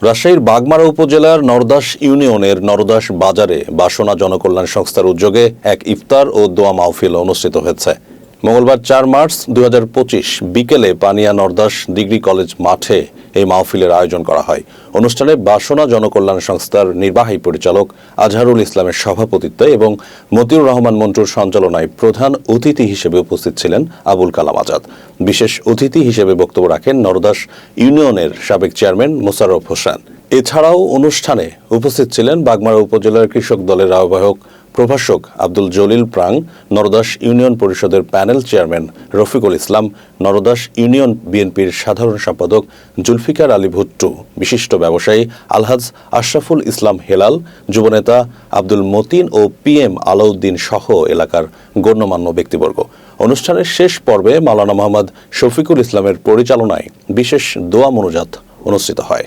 রাজশাহীর বাগমারা উপজেলার নরদাস ইউনিয়নের নরদাস বাজারে বাসনা জনকল্যাণ সংস্থার উদ্যোগে এক ইফতার ও দোয়া মাহফিল অনুষ্ঠিত হয়েছে। মঙ্গলবার ৪ মার্চ ২০২৫ বিকেলে পানিয়া নরদাস ডিগ্রি কলেজ মাঠে এই মাহফিলের আয়োজন করা হয়। অনুষ্ঠানে বাসনা জনকল্যাণ সংস্থার নির্বাহী পরিচালক আজহারুল ইসলামের সভাপতিত্বে এবং মতিউর রহমান মন্টুর সঞ্চালনায় প্রধান অতিথি হিসেবে উপস্থিত ছিলেন আবুল কালাম আজাদ। বিশেষ অতিথি হিসেবে বক্তব্য রাখেন নরদাস ইউনিয়নের সাবেক চেয়ারম্যান মোশাররফ হোসেন। এছাড়াও অনুষ্ঠানে উপস্থিত ছিলেন বাগমারা উপজেলার কৃষক দলের আহ্বায়ক প্রভাষক আব্দুল জলিল প্রাং, নরদাস ইউনিয়ন পরিষদের panel chairman Rafiqul Islam, নরদাস union বিএনপির সাধারণ সম্পাদক জুলফিকার আলী ভুট্টু, বিশিষ্ট ব্যবসায়ী আলহাজ আশরাফুল ইসলাম হেলাল, যুবনেতা আব্দুল মতিন ও পিএম আলাউদ্দিন সহ এলাকার গণ্যমান্য ব্যক্তিবর্গ। অনুষ্ঠানের শেষ পর্বে মাওলানা মোহাম্মদ শফিকুল ইসলামের পরিচালনায় বিশেষ দোয়া মোনাজাত অনুষ্ঠিত হয়।